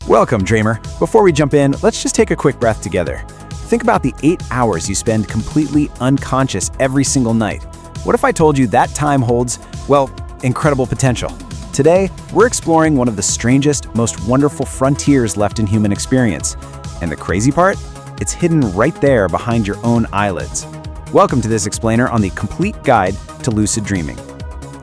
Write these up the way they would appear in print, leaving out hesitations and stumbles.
Welcome, dreamer. Before we jump in, let's just take a quick breath together. Think about the 8 hours you spend completely unconscious every single night. What if I told you that time holds, well, incredible potential? Today, we're exploring one of the strangest, most wonderful frontiers left in human experience. And the crazy part? It's hidden right there behind your own eyelids. Welcome to this explainer on the complete guide to lucid dreaming.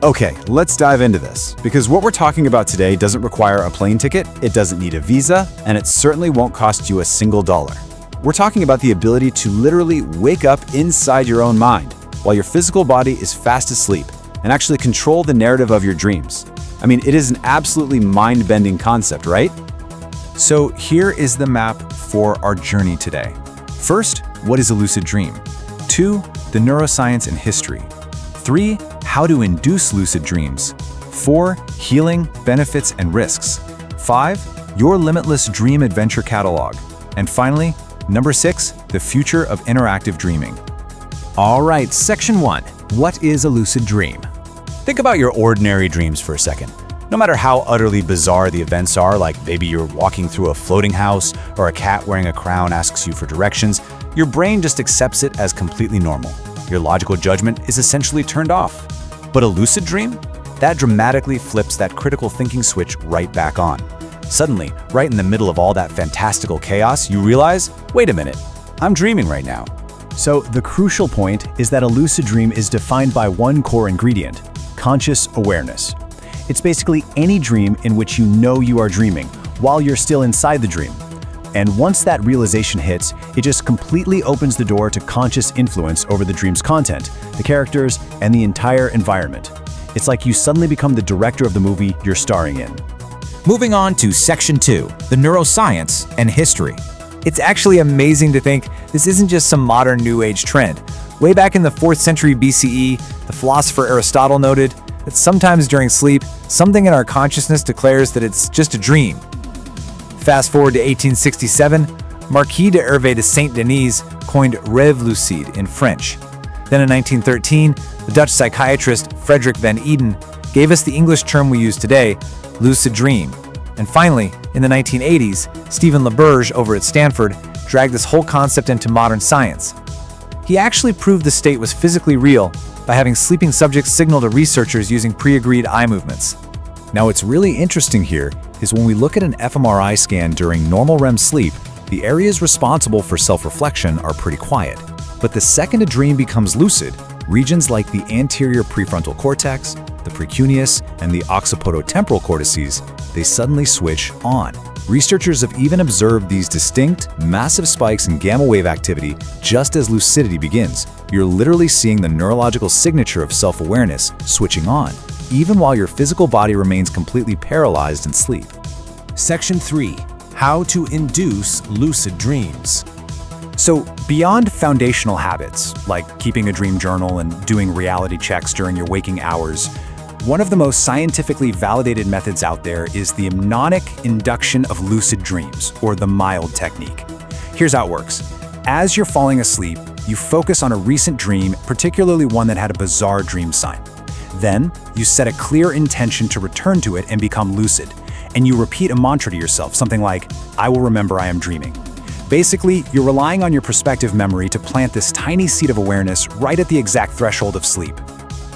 Okay, let's dive into this, because what we're talking about today doesn't require a plane ticket, it doesn't need a visa, and it certainly won't cost you a single dollar. We're talking about the ability to literally wake up inside your own mind, while your physical body is fast asleep, and actually control the narrative of your dreams. I mean, it is an absolutely mind-bending concept, right? So here is the map for our journey today. First, what is a lucid dream? 2, the neuroscience and history. 3, how to induce lucid dreams. 4, healing, benefits, and risks. 5, your limitless dream adventure catalog. And finally, number 6, the future of interactive dreaming. All right, section 1. What is a lucid dream? Think about your ordinary dreams for a second. No matter how utterly bizarre the events are, like maybe you're walking through a floating house or a cat wearing a crown asks you for directions, your brain just accepts it as completely normal. Your logical judgment is essentially turned off. But a lucid dream? That dramatically flips that critical thinking switch right back on. Suddenly, right in the middle of all that fantastical chaos, you realize, wait a minute, I'm dreaming right now. So the crucial point is that a lucid dream is defined by one core ingredient: conscious awareness. It's basically any dream in which you know you are dreaming while you're still inside the dream. And once that realization hits, it just completely opens the door to conscious influence over the dream's content, the characters, and the entire environment. It's like you suddenly become the director of the movie you're starring in. Moving on to section 2, the neuroscience and history. It's actually amazing to think this isn't just some modern New Age trend. Way back in the 4th century BCE, the philosopher Aristotle noted that sometimes during sleep, something in our consciousness declares that it's just a dream. Fast forward to 1867, Marquis de Hervé de Saint-Denis coined rêve lucide in French. Then in 1913, the Dutch psychiatrist Frederik van Eden gave us the English term we use today, lucid dream. And finally, in the 1980s, Stephen LaBerge over at Stanford dragged this whole concept into modern science. He actually proved the state was physically real by having sleeping subjects signal to researchers using pre-agreed eye movements. Now, what's really interesting here is when we look at an fMRI scan during normal REM sleep, the areas responsible for self-reflection are pretty quiet. But the second a dream becomes lucid, regions like the anterior prefrontal cortex, the precuneus, and the occipitotemporal cortices, they suddenly switch on. Researchers have even observed these distinct, massive spikes in gamma wave activity just as lucidity begins. You're literally seeing the neurological signature of self-awareness switching on, even while your physical body remains completely paralyzed in sleep. Section 3. How to induce lucid dreams. So beyond foundational habits, like keeping a dream journal and doing reality checks during your waking hours, one of the most scientifically validated methods out there is the mnemonic induction of lucid dreams, or the MILD technique. Here's how it works. As you're falling asleep, you focus on a recent dream, particularly one that had a bizarre dream sign. Then, you set a clear intention to return to it and become lucid, and you repeat a mantra to yourself, something like, "I will remember I am dreaming." Basically, you're relying on your perspective memory to plant this tiny seed of awareness right at the exact threshold of sleep.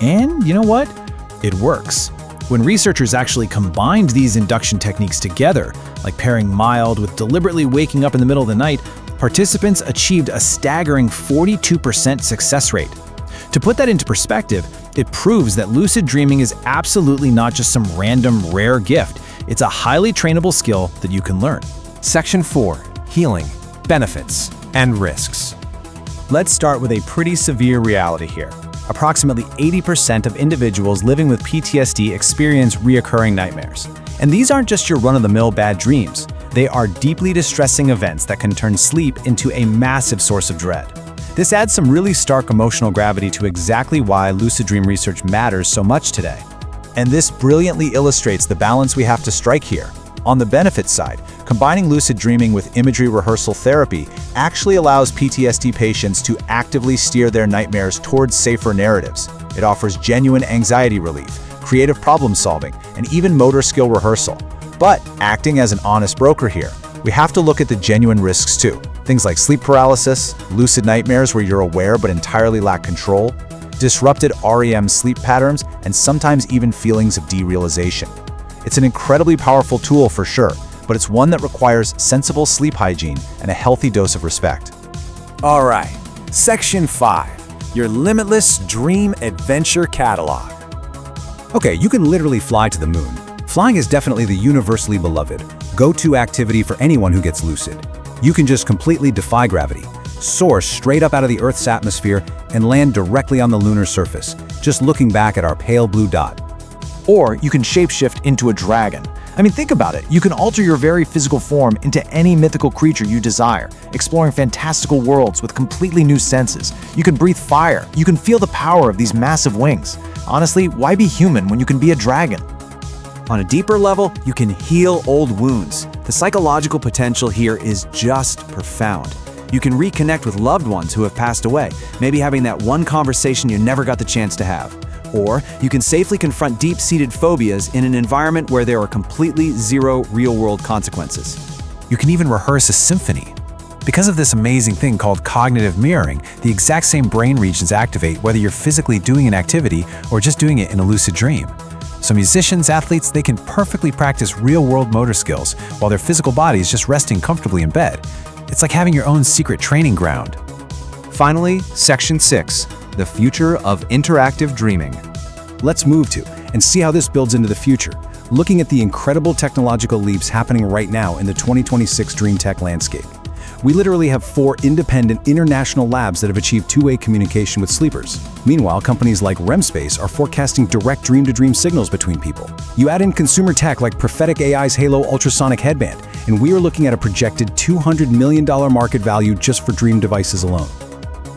And you know what? It works. When researchers actually combined these induction techniques together, like pairing mild with deliberately waking up in the middle of the night, participants achieved a staggering 42% success rate. To put that into perspective, it proves that lucid dreaming is absolutely not just some random rare gift. It's a highly trainable skill that you can learn. Section 4, healing, benefits, and risks. Let's start with a pretty severe reality here. Approximately 80% of individuals living with PTSD experience reoccurring nightmares. And these aren't just your run-of-the-mill bad dreams. They are deeply distressing events that can turn sleep into a massive source of dread. This adds some really stark emotional gravity to exactly why lucid dream research matters so much today. And this brilliantly illustrates the balance we have to strike here. On the benefits side, combining lucid dreaming with imagery rehearsal therapy actually allows PTSD patients to actively steer their nightmares towards safer narratives. It offers genuine anxiety relief, creative problem solving, and even motor skill rehearsal. But acting as an honest broker here, we have to look at the genuine risks too. Things like sleep paralysis, lucid nightmares where you're aware but entirely lack control, disrupted REM sleep patterns, and sometimes even feelings of derealization. It's an incredibly powerful tool for sure, but it's one that requires sensible sleep hygiene and a healthy dose of respect. All right, Section 5, your limitless dream adventure catalog. Okay, you can literally fly to the moon. Flying is definitely the universally beloved, go-to activity for anyone who gets lucid. You can just completely defy gravity, soar straight up out of the Earth's atmosphere, and land directly on the lunar surface, just looking back at our pale blue dot. Or you can shapeshift into a dragon. I mean, think about it. You can alter your very physical form into any mythical creature you desire, exploring fantastical worlds with completely new senses. You can breathe fire. You can feel the power of these massive wings. Honestly, why be human when you can be a dragon? On a deeper level, you can heal old wounds. The psychological potential here is just profound. You can reconnect with loved ones who have passed away, maybe having that one conversation you never got the chance to have. Or you can safely confront deep-seated phobias in an environment where there are completely zero real-world consequences. You can even rehearse a symphony. Because of this amazing thing called cognitive mirroring, the exact same brain regions activate whether you're physically doing an activity or just doing it in a lucid dream. So musicians, athletes, they can perfectly practice real-world motor skills while their physical body is just resting comfortably in bed. It's like having your own secret training ground. Finally, Section 6, the future of interactive dreaming. Let's move to and see how this builds into the future, looking at the incredible technological leaps happening right now in the 2026 dream tech landscape. We literally have 4 independent international labs that have achieved two-way communication with sleepers. Meanwhile, companies like REM-Space are forecasting direct dream-to-dream signals between people. You add in consumer tech like Prophetic AI's Halo ultrasonic headband, and we are looking at a projected $200 million market value just for dream devices alone.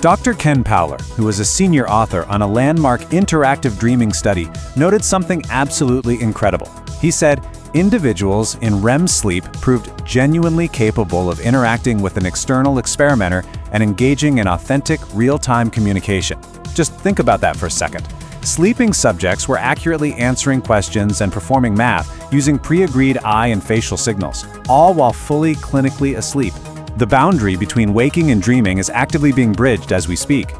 Dr. Ken Powler, who is a senior author on a landmark interactive dreaming study, noted something absolutely incredible. He said, individuals in REM sleep proved genuinely capable of interacting with an external experimenter and engaging in authentic, real-time communication. Just think about that for a second. Sleeping subjects were accurately answering questions and performing math using pre-agreed eye and facial signals, all while fully clinically asleep. The boundary between waking and dreaming is actively being bridged as we speak.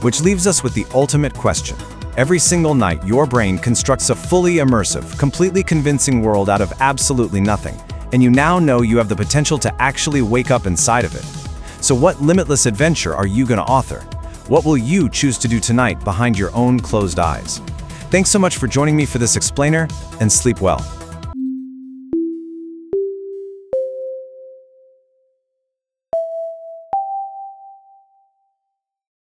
Which leaves us with the ultimate question. Every single night, your brain constructs a fully immersive, completely convincing world out of absolutely nothing, and you now know you have the potential to actually wake up inside of it. So what limitless adventure are you going to author? What will you choose to do tonight behind your own closed eyes? Thanks so much for joining me for this explainer, and sleep well.